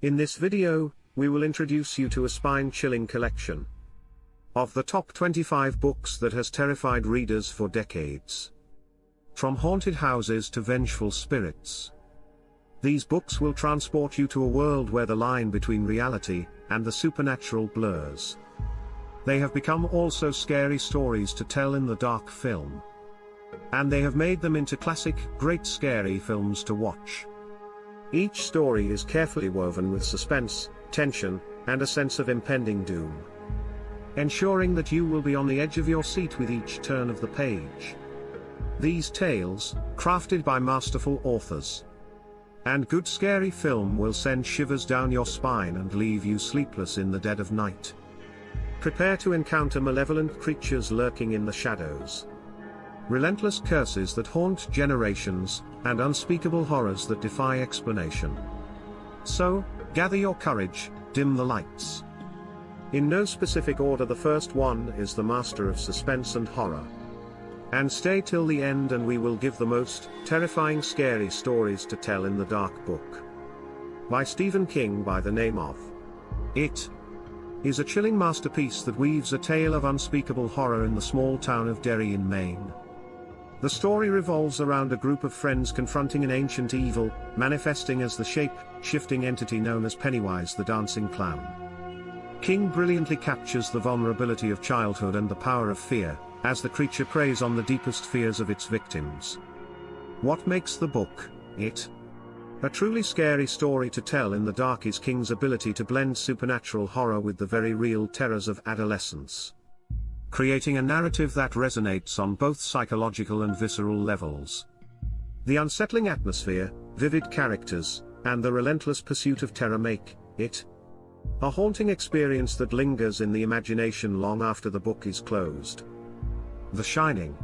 In this video, we will introduce you to a spine-chilling collection of the top 25 books that has terrified readers for decades. From haunted houses to vengeful spirits, these books will transport you to a world where the line between reality and the supernatural blurs. They have become also scary stories to tell in the dark film, and they have made them into classic, great scary films to watch. Each story is carefully woven with suspense, tension, and a sense of impending doom, ensuring that you will be on the edge of your seat with each turn of the page. These tales, crafted by masterful authors and good scary film, will send shivers down your spine and leave you sleepless in the dead of night. Prepare to encounter malevolent creatures lurking in the shadows, relentless curses that haunt generations, and unspeakable horrors that defy explanation. So, gather your courage, dim the lights. In no specific order, the first one is the master of suspense and horror. And stay till the end and we will give the most terrifying scary stories to tell in the dark book. By Stephen King, by the name of It is a chilling masterpiece that weaves a tale of unspeakable horror in the small town of Derry in Maine. The story revolves around a group of friends confronting an ancient evil, manifesting as the shape-shifting entity known as Pennywise the Dancing Clown. King brilliantly captures the vulnerability of childhood and the power of fear, as the creature preys on the deepest fears of its victims. What makes the book, It, a truly scary story to tell in the dark is King's ability to blend supernatural horror with the very real terrors of adolescence, creating a narrative that resonates on both psychological and visceral levels. The unsettling atmosphere, vivid characters, and the relentless pursuit of terror make It a haunting experience that lingers in the imagination long after the book is closed. The Shining,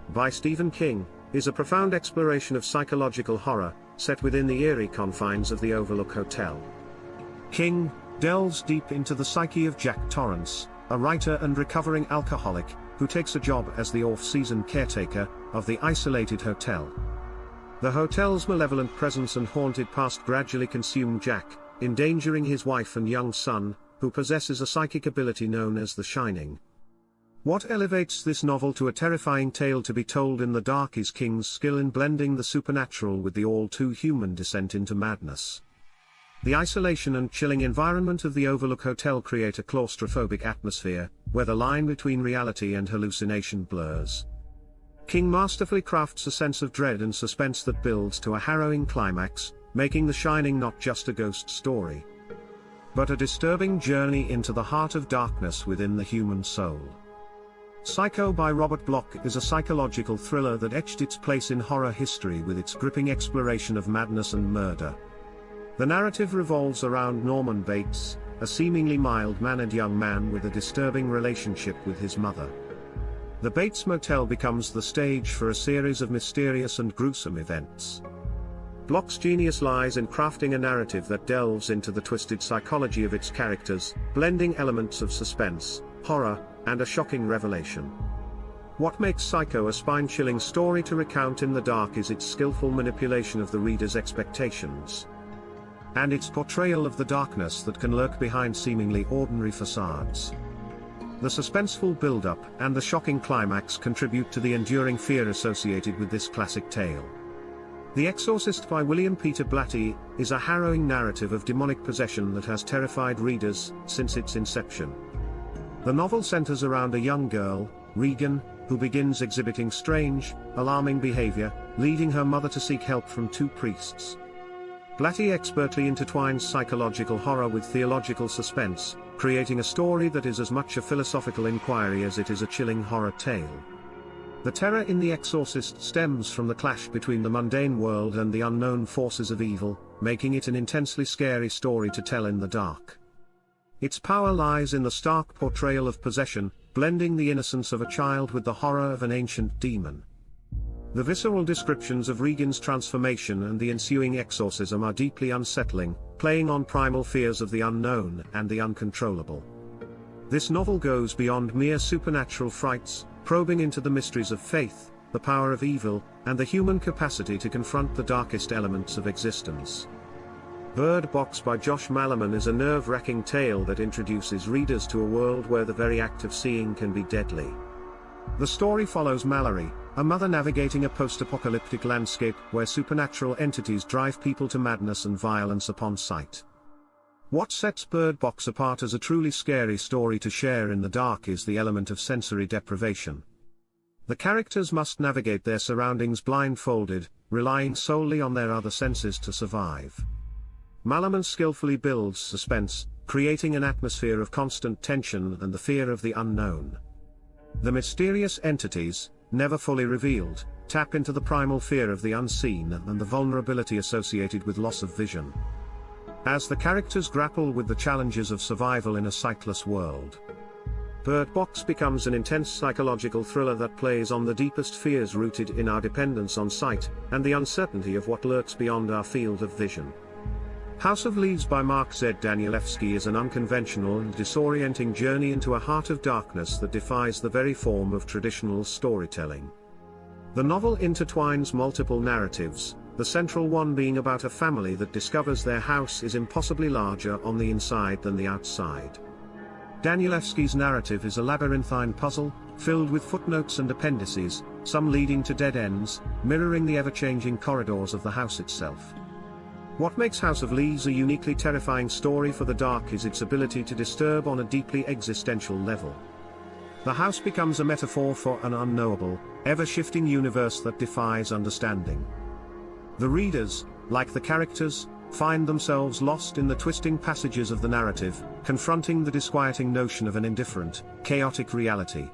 by Stephen King, is a profound exploration of psychological horror, set within the eerie confines of the Overlook Hotel. King delves deep into the psyche of Jack Torrance, a writer and recovering alcoholic, who takes a job as the off-season caretaker of the isolated hotel. The hotel's malevolent presence and haunted past gradually consume Jack, endangering his wife and young son, who possesses a psychic ability known as the Shining. What elevates this novel to a terrifying tale to be told in the dark is King's skill in blending the supernatural with the all-too-human descent into madness. The isolation and chilling environment of the Overlook Hotel create a claustrophobic atmosphere, where the line between reality and hallucination blurs. King masterfully crafts a sense of dread and suspense that builds to a harrowing climax, making The Shining not just a ghost story, but a disturbing journey into the heart of darkness within the human soul. Psycho by Robert Bloch is a psychological thriller that etched its place in horror history with its gripping exploration of madness and murder. The narrative revolves around Norman Bates, a seemingly mild-mannered young man with a disturbing relationship with his mother. The Bates Motel becomes the stage for a series of mysterious and gruesome events. Bloch's genius lies in crafting a narrative that delves into the twisted psychology of its characters, blending elements of suspense, horror, and a shocking revelation. What makes Psycho a spine-chilling story to recount in the dark is its skillful manipulation of the reader's expectations, and its portrayal of the darkness that can lurk behind seemingly ordinary facades. The suspenseful build-up and the shocking climax contribute to the enduring fear associated with this classic tale. The Exorcist by William Peter Blatty is a harrowing narrative of demonic possession that has terrified readers since its inception. The novel centers around a young girl, Regan, who begins exhibiting strange, alarming behavior, leading her mother to seek help from two priests. Blatty expertly intertwines psychological horror with theological suspense, creating a story that is as much a philosophical inquiry as it is a chilling horror tale. The terror in The Exorcist stems from the clash between the mundane world and the unknown forces of evil, making it an intensely scary story to tell in the dark. Its power lies in the stark portrayal of possession, blending the innocence of a child with the horror of an ancient demon. The visceral descriptions of Regan's transformation and the ensuing exorcism are deeply unsettling, playing on primal fears of the unknown and the uncontrollable. This novel goes beyond mere supernatural frights, probing into the mysteries of faith, the power of evil, and the human capacity to confront the darkest elements of existence. Bird Box by Josh Malerman is a nerve-wracking tale that introduces readers to a world where the very act of seeing can be deadly. The story follows Mallory, a mother navigating a post-apocalyptic landscape where supernatural entities drive people to madness and violence upon sight. What sets Bird Box apart as a truly scary story to share in the dark is the element of sensory deprivation. The characters must navigate their surroundings blindfolded, relying solely on their other senses to survive. Malerman skillfully builds suspense, creating an atmosphere of constant tension and the fear of the unknown. The mysterious entities, never fully revealed, tap into the primal fear of the unseen and the vulnerability associated with loss of vision. As the characters grapple with the challenges of survival in a sightless world, Bird Box becomes an intense psychological thriller that plays on the deepest fears rooted in our dependence on sight, and the uncertainty of what lurks beyond our field of vision. House of Leaves by Mark Z. Danielewski is an unconventional and disorienting journey into a heart of darkness that defies the very form of traditional storytelling. The novel intertwines multiple narratives, the central one being about a family that discovers their house is impossibly larger on the inside than the outside. Danielewski's narrative is a labyrinthine puzzle, filled with footnotes and appendices, some leading to dead ends, mirroring the ever-changing corridors of the house itself. What makes House of Leaves a uniquely terrifying story for the dark is its ability to disturb on a deeply existential level. The house becomes a metaphor for an unknowable, ever-shifting universe that defies understanding. The readers, like the characters, find themselves lost in the twisting passages of the narrative, confronting the disquieting notion of an indifferent, chaotic reality.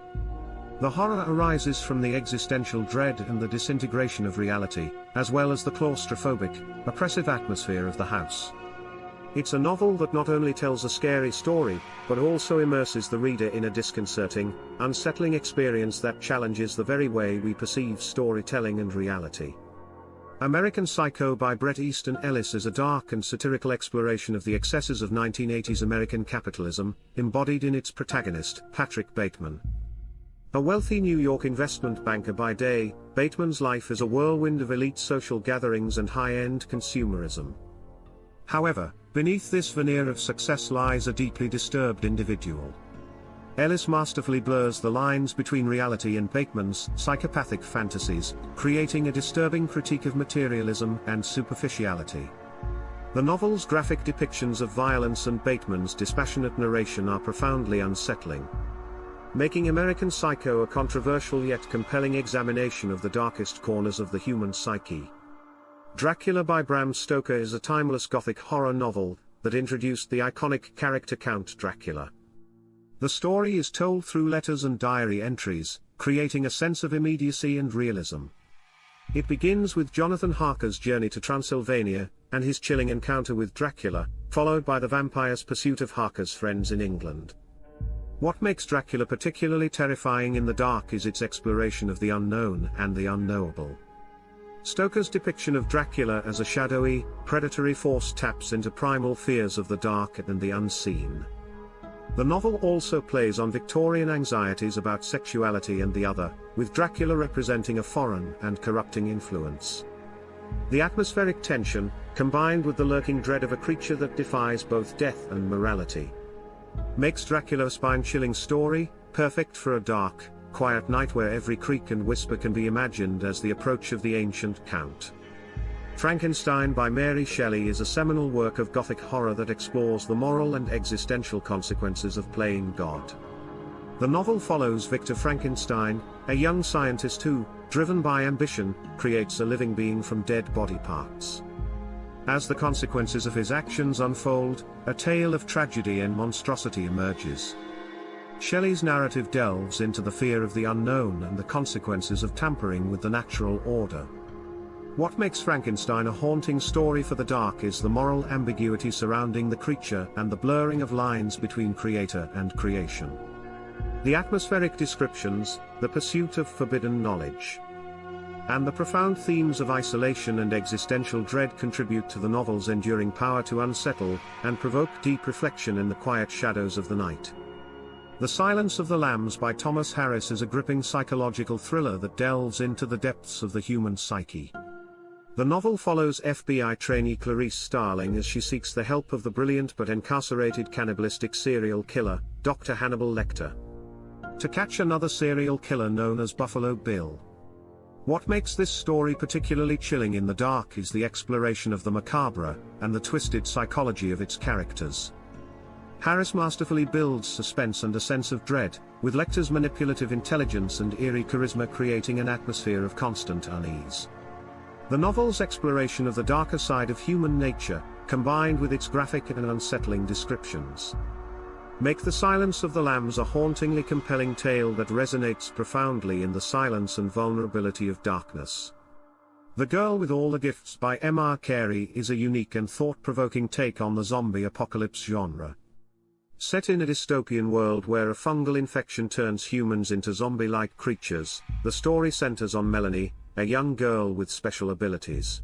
The horror arises from the existential dread and the disintegration of reality, as well as the claustrophobic, oppressive atmosphere of the house. It's a novel that not only tells a scary story, but also immerses the reader in a disconcerting, unsettling experience that challenges the very way we perceive storytelling and reality. American Psycho by Bret Easton Ellis is a dark and satirical exploration of the excesses of 1980s American capitalism, embodied in its protagonist, Patrick Bateman. A wealthy New York investment banker by day, Bateman's life is a whirlwind of elite social gatherings and high-end consumerism. However, beneath this veneer of success lies a deeply disturbed individual. Ellis masterfully blurs the lines between reality and Bateman's psychopathic fantasies, creating a disturbing critique of materialism and superficiality. The novel's graphic depictions of violence and Bateman's dispassionate narration are profoundly unsettling, making American Psycho a controversial yet compelling examination of the darkest corners of the human psyche. Dracula by Bram Stoker is a timeless Gothic horror novel that introduced the iconic character Count Dracula. The story is told through letters and diary entries, creating a sense of immediacy and realism. It begins with Jonathan Harker's journey to Transylvania, and his chilling encounter with Dracula, followed by the vampire's pursuit of Harker's friends in England. What makes Dracula particularly terrifying in the dark is its exploration of the unknown and the unknowable. Stoker's depiction of Dracula as a shadowy, predatory force taps into primal fears of the dark and the unseen. The novel also plays on Victorian anxieties about sexuality and the other, with Dracula representing a foreign and corrupting influence. The atmospheric tension, combined with the lurking dread of a creature that defies both death and morality, makes Dracula a spine-chilling story, perfect for a dark, quiet night where every creak and whisper can be imagined as the approach of the ancient Count. Frankenstein by Mary Shelley is a seminal work of Gothic horror that explores the moral and existential consequences of playing God. The novel follows Victor Frankenstein, a young scientist who, driven by ambition, creates a living being from dead body parts. As the consequences of his actions unfold, a tale of tragedy and monstrosity emerges. Shelley's narrative delves into the fear of the unknown and the consequences of tampering with the natural order. What makes Frankenstein a haunting story for the dark is the moral ambiguity surrounding the creature and the blurring of lines between creator and creation. The atmospheric descriptions, the pursuit of forbidden knowledge, and the profound themes of isolation and existential dread contribute to the novel's enduring power to unsettle and provoke deep reflection in the quiet shadows of the night. The Silence of the Lambs by Thomas Harris is a gripping psychological thriller that delves into the depths of the human psyche. The novel follows FBI trainee Clarice Starling as she seeks the help of the brilliant but incarcerated cannibalistic serial killer, Dr. Hannibal Lecter, to catch another serial killer known as Buffalo Bill. What makes this story particularly chilling in the dark is the exploration of the macabre and the twisted psychology of its characters. Harris masterfully builds suspense and a sense of dread, with Lecter's manipulative intelligence and eerie charisma creating an atmosphere of constant unease. The novel's exploration of the darker side of human nature, combined with its graphic and unsettling descriptions, make The Silence of the Lambs a hauntingly compelling tale that resonates profoundly in the silence and vulnerability of darkness. The Girl with All the Gifts by M.R. Carey is a unique and thought-provoking take on the zombie apocalypse genre. Set in a dystopian world where a fungal infection turns humans into zombie-like creatures, the story centers on Melanie, a young girl with special abilities.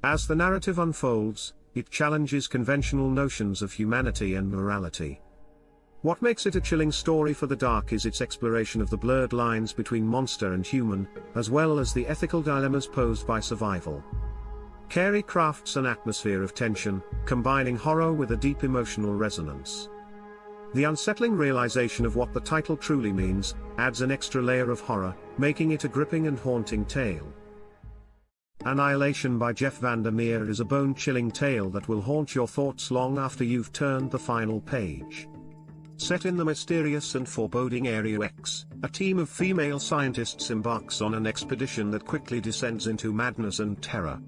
As the narrative unfolds, it challenges conventional notions of humanity and morality. What makes it a chilling story for the dark is its exploration of the blurred lines between monster and human, as well as the ethical dilemmas posed by survival. Carey crafts an atmosphere of tension, combining horror with a deep emotional resonance. The unsettling realization of what the title truly means adds an extra layer of horror, making it a gripping and haunting tale. Annihilation by Jeff Vandermeer is a bone-chilling tale that will haunt your thoughts long after you've turned the final page. Set in the mysterious and foreboding Area X, a team of female scientists embarks on an expedition that quickly descends into madness and terror.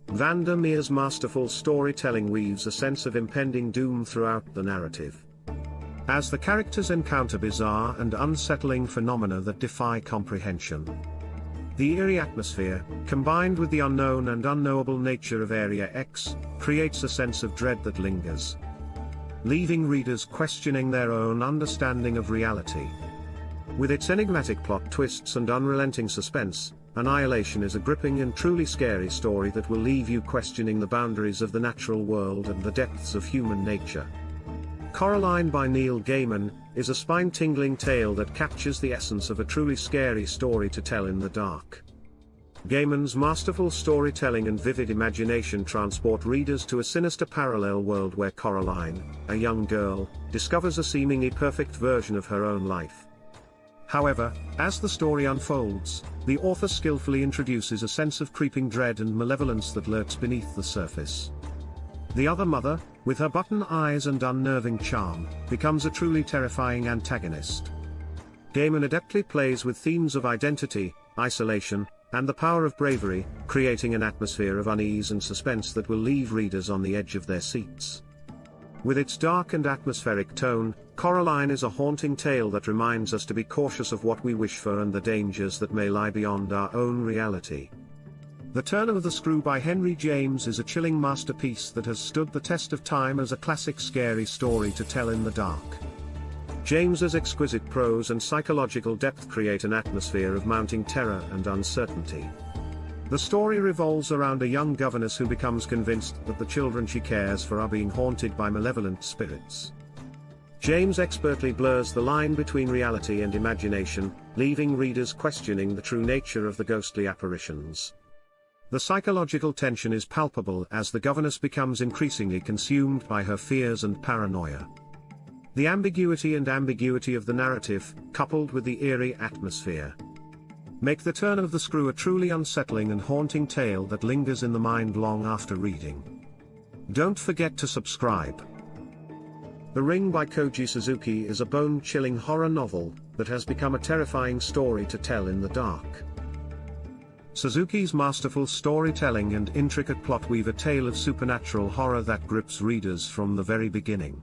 Vandermeer's masterful storytelling weaves a sense of impending doom throughout the narrative, as the characters encounter bizarre and unsettling phenomena that defy comprehension. The eerie atmosphere, combined with the unknown and unknowable nature of Area X, creates a sense of dread that lingers, leaving readers questioning their own understanding of reality. With its enigmatic plot twists and unrelenting suspense, Annihilation is a gripping and truly scary story that will leave you questioning the boundaries of the natural world and the depths of human nature. Coraline by Neil Gaiman is a spine-tingling tale that captures the essence of a truly scary story to tell in the dark. Gaiman's masterful storytelling and vivid imagination transport readers to a sinister parallel world where Coraline, a young girl, discovers a seemingly perfect version of her own life. However, as the story unfolds, the author skillfully introduces a sense of creeping dread and malevolence that lurks beneath the surface. The other mother, with her button eyes and unnerving charm, becomes a truly terrifying antagonist. Gaiman adeptly plays with themes of identity, isolation, and the power of bravery, creating an atmosphere of unease and suspense that will leave readers on the edge of their seats. With its dark and atmospheric tone, Coraline is a haunting tale that reminds us to be cautious of what we wish for and the dangers that may lie beyond our own reality. The Turn of the Screw by Henry James is a chilling masterpiece that has stood the test of time as a classic scary story to tell in the dark. James's exquisite prose and psychological depth create an atmosphere of mounting terror and uncertainty. The story revolves around a young governess who becomes convinced that the children she cares for are being haunted by malevolent spirits. James expertly blurs the line between reality and imagination, leaving readers questioning the true nature of the ghostly apparitions. The psychological tension is palpable as the governess becomes increasingly consumed by her fears and paranoia. The ambiguity of the narrative, coupled with the eerie atmosphere, make The Turn of the Screw a truly unsettling and haunting tale that lingers in the mind long after reading. Don't forget to subscribe. The Ring by Koji Suzuki is a bone-chilling horror novel that has become a terrifying story to tell in the dark. Suzuki's masterful storytelling and intricate plot weave a tale of supernatural horror that grips readers from the very beginning.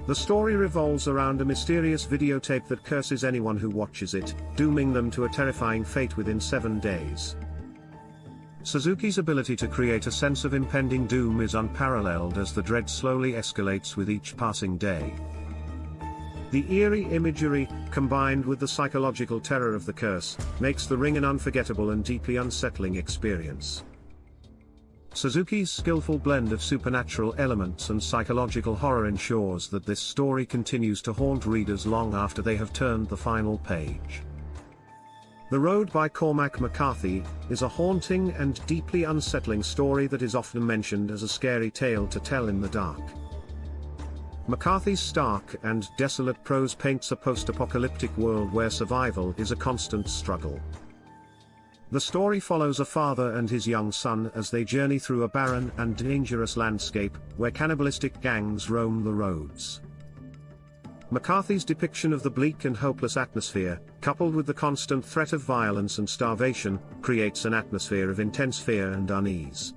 The story revolves around a mysterious videotape that curses anyone who watches it, dooming them to a terrifying fate within 7 days. Suzuki's ability to create a sense of impending doom is unparalleled as the dread slowly escalates with each passing day. The eerie imagery, combined with the psychological terror of the curse, makes The Ring an unforgettable and deeply unsettling experience. Suzuki's skillful blend of supernatural elements and psychological horror ensures that this story continues to haunt readers long after they have turned the final page. The Road by Cormac McCarthy is a haunting and deeply unsettling story that is often mentioned as a scary tale to tell in the dark. McCarthy's stark and desolate prose paints a post-apocalyptic world where survival is a constant struggle. The story follows a father and his young son as they journey through a barren and dangerous landscape, where cannibalistic gangs roam the roads. McCarthy's depiction of the bleak and hopeless atmosphere, coupled with the constant threat of violence and starvation, creates an atmosphere of intense fear and unease.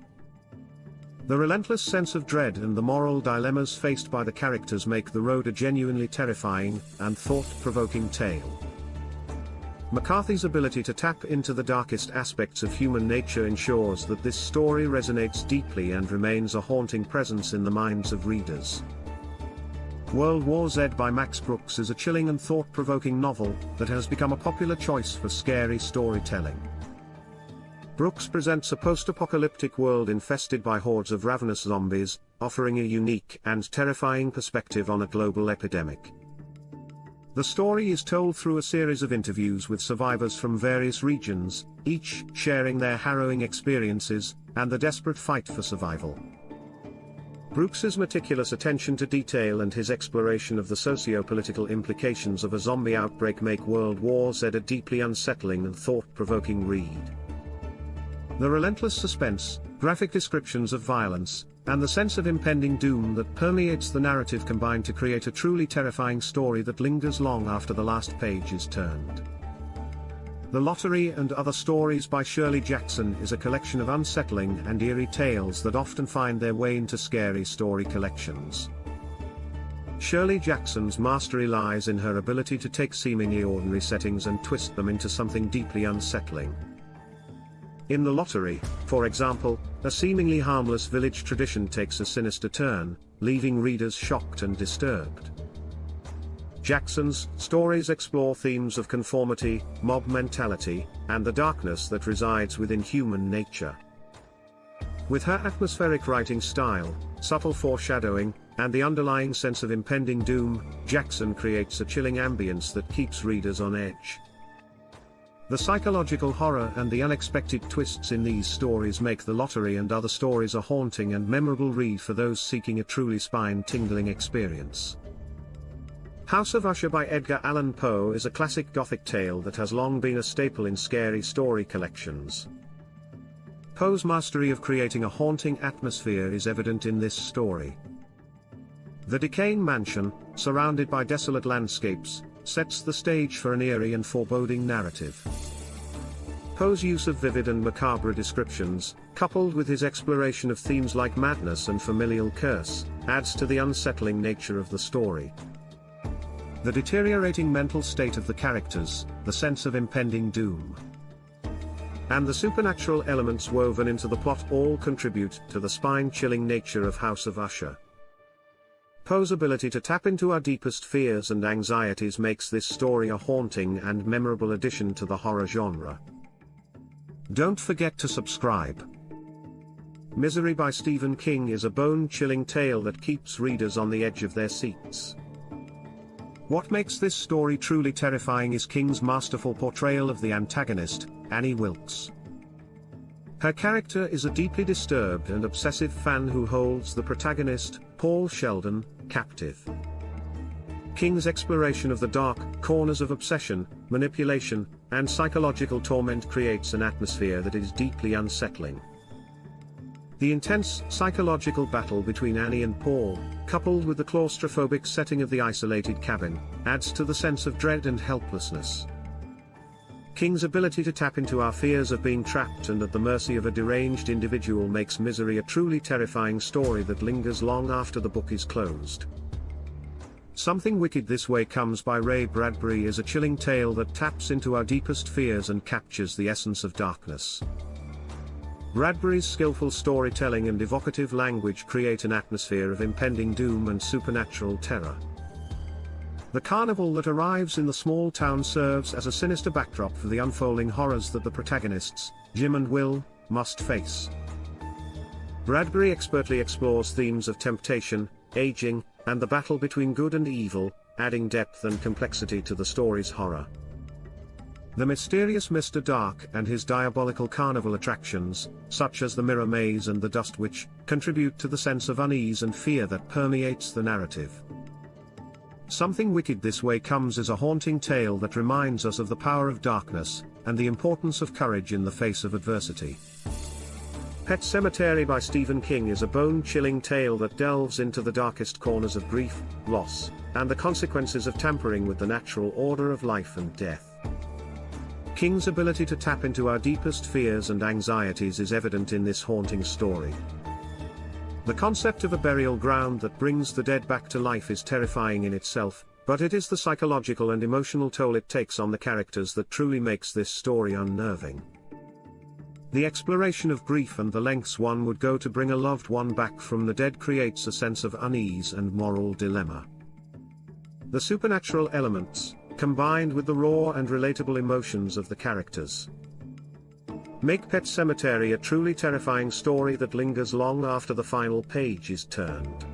The relentless sense of dread and the moral dilemmas faced by the characters make The Road a genuinely terrifying and thought-provoking tale. McCarthy's ability to tap into the darkest aspects of human nature ensures that this story resonates deeply and remains a haunting presence in the minds of readers. World War Z by Max Brooks is a chilling and thought-provoking novel that has become a popular choice for scary storytelling. Brooks presents a post-apocalyptic world infested by hordes of ravenous zombies, offering a unique and terrifying perspective on a global epidemic. The story is told through a series of interviews with survivors from various regions, each sharing their harrowing experiences and the desperate fight for survival. Brooks's meticulous attention to detail and his exploration of the socio-political implications of a zombie outbreak make World War Z a deeply unsettling and thought-provoking read. The relentless suspense, graphic descriptions of violence, and the sense of impending doom that permeates the narrative combine to create a truly terrifying story that lingers long after the last page is turned. The Lottery and Other Stories by Shirley Jackson is a collection of unsettling and eerie tales that often find their way into scary story collections. Shirley Jackson's mastery lies in her ability to take seemingly ordinary settings and twist them into something deeply unsettling. In The Lottery, for example, a seemingly harmless village tradition takes a sinister turn, leaving readers shocked and disturbed. Jackson's stories explore themes of conformity, mob mentality, and the darkness that resides within human nature. With her atmospheric writing style, subtle foreshadowing, and the underlying sense of impending doom, Jackson creates a chilling ambience that keeps readers on edge. The psychological horror and the unexpected twists in these stories make The Lottery and Other Stories a haunting and memorable read for those seeking a truly spine-tingling experience. House of Usher by Edgar Allan Poe is a classic Gothic tale that has long been a staple in scary story collections. Poe's mastery of creating a haunting atmosphere is evident in this story. The decaying mansion, surrounded by desolate landscapes, sets the stage for an eerie and foreboding narrative. Poe's use of vivid and macabre descriptions, coupled with his exploration of themes like madness and familial curse, adds to the unsettling nature of the story. The deteriorating mental state of the characters, the sense of impending doom, and the supernatural elements woven into the plot all contribute to the spine-chilling nature of House of Usher. Poe's ability to tap into our deepest fears and anxieties makes this story a haunting and memorable addition to the horror genre. Don't forget to subscribe. Misery by Stephen King is a bone-chilling tale that keeps readers on the edge of their seats. What makes this story truly terrifying is King's masterful portrayal of the antagonist, Annie Wilkes. Her character is a deeply disturbed and obsessive fan who holds the protagonist, Paul Sheldon, captive. King's exploration of the dark corners of obsession, manipulation, and psychological torment creates an atmosphere that is deeply unsettling. The intense psychological battle between Annie and Paul, coupled with the claustrophobic setting of the isolated cabin, adds to the sense of dread and helplessness. King's ability to tap into our fears of being trapped and at the mercy of a deranged individual makes Misery a truly terrifying story that lingers long after the book is closed. Something Wicked This Way Comes by Ray Bradbury is a chilling tale that taps into our deepest fears and captures the essence of darkness. Bradbury's skillful storytelling and evocative language create an atmosphere of impending doom and supernatural terror. The carnival that arrives in the small town serves as a sinister backdrop for the unfolding horrors that the protagonists, Jim and Will, must face. Bradbury expertly explores themes of temptation, aging, and the battle between good and evil, adding depth and complexity to the story's horror. The mysterious Mr. Dark and his diabolical carnival attractions, such as the Mirror Maze and the Dust Witch, contribute to the sense of unease and fear that permeates the narrative. Something Wicked This Way Comes is a haunting tale that reminds us of the power of darkness, and the importance of courage in the face of adversity. Pet Sematary by Stephen King is a bone-chilling tale that delves into the darkest corners of grief, loss, and the consequences of tampering with the natural order of life and death. King's ability to tap into our deepest fears and anxieties is evident in this haunting story. The concept of a burial ground that brings the dead back to life is terrifying in itself, but it is the psychological and emotional toll it takes on the characters that truly makes this story unnerving. The exploration of grief and the lengths one would go to bring a loved one back from the dead creates a sense of unease and moral dilemma. The supernatural elements, combined with the raw and relatable emotions of the characters, make Pet Sematary a truly terrifying story that lingers long after the final page is turned.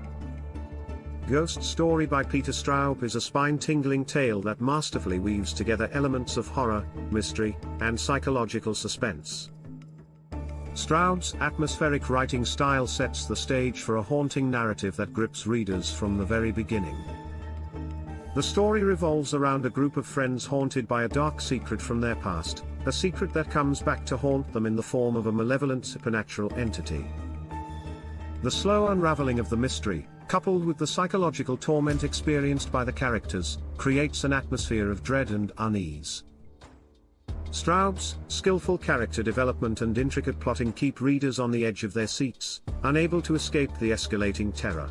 Ghost Story by Peter Straub is a spine-tingling tale that masterfully weaves together elements of horror, mystery, and psychological suspense. Straub's atmospheric writing style sets the stage for a haunting narrative that grips readers from the very beginning. The story revolves around a group of friends haunted by a dark secret from their past, a secret that comes back to haunt them in the form of a malevolent supernatural entity. The slow unraveling of the mystery, coupled with the psychological torment experienced by the characters, creates an atmosphere of dread and unease. Straub's skillful character development and intricate plotting keep readers on the edge of their seats, unable to escape the escalating terror.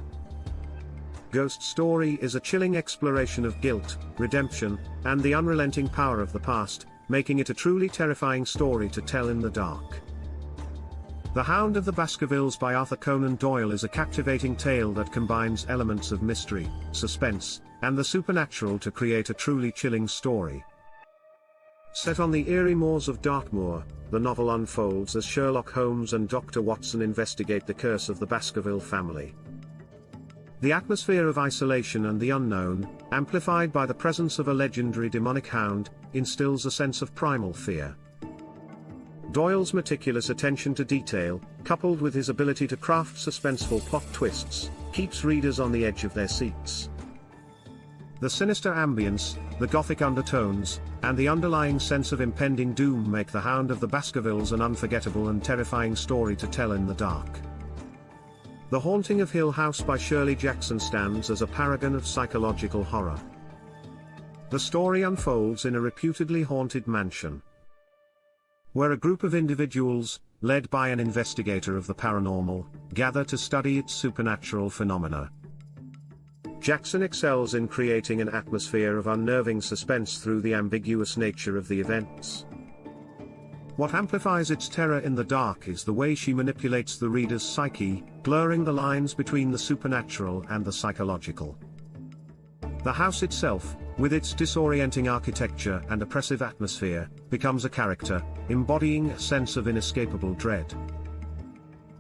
Ghost Story is a chilling exploration of guilt, redemption, and the unrelenting power of the past, making it a truly terrifying story to tell in the dark. The Hound of the Baskervilles by Arthur Conan Doyle is a captivating tale that combines elements of mystery, suspense, and the supernatural to create a truly chilling story. Set on the eerie moors of Dartmoor, the novel unfolds as Sherlock Holmes and Dr. Watson investigate the curse of the Baskerville family. The atmosphere of isolation and the unknown, amplified by the presence of a legendary demonic hound, instills a sense of primal fear. Doyle's meticulous attention to detail, coupled with his ability to craft suspenseful plot twists, keeps readers on the edge of their seats. The sinister ambience, the gothic undertones, and the underlying sense of impending doom make The Hound of the Baskervilles an unforgettable and terrifying story to tell in the dark. The Haunting of Hill House by Shirley Jackson stands as a paragon of psychological horror. The story unfolds in a reputedly haunted mansion, where a group of individuals, led by an investigator of the paranormal, gather to study its supernatural phenomena. Jackson excels in creating an atmosphere of unnerving suspense through the ambiguous nature of the events. What amplifies its terror in the dark is the way she manipulates the reader's psyche, blurring the lines between the supernatural and the psychological. The house itself, with its disorienting architecture and oppressive atmosphere, becomes a character, embodying a sense of inescapable dread.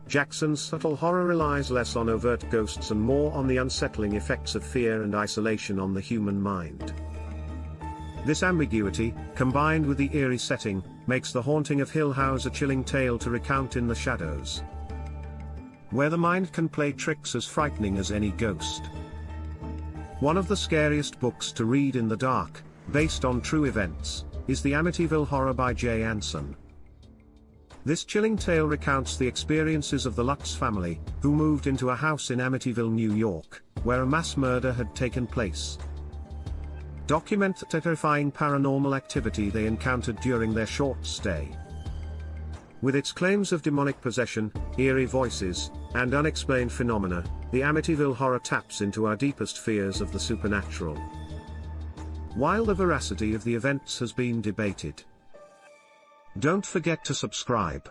Jackson's subtle horror relies less on overt ghosts and more on the unsettling effects of fear and isolation on the human mind. This ambiguity, combined with the eerie setting, makes The Haunting of Hill House a chilling tale to recount in the shadows, where the mind can play tricks as frightening as any ghost. One of the scariest books to read in the dark, based on true events, is The Amityville Horror by Jay Anson. This chilling tale recounts the experiences of the Lutz family, who moved into a house in Amityville, New York, where a mass murder had taken place. Document the terrifying paranormal activity they encountered during their short stay. With its claims of demonic possession, eerie voices, and unexplained phenomena, the Amityville Horror taps into our deepest fears of the supernatural. While the veracity of the events has been debated, don't forget to subscribe.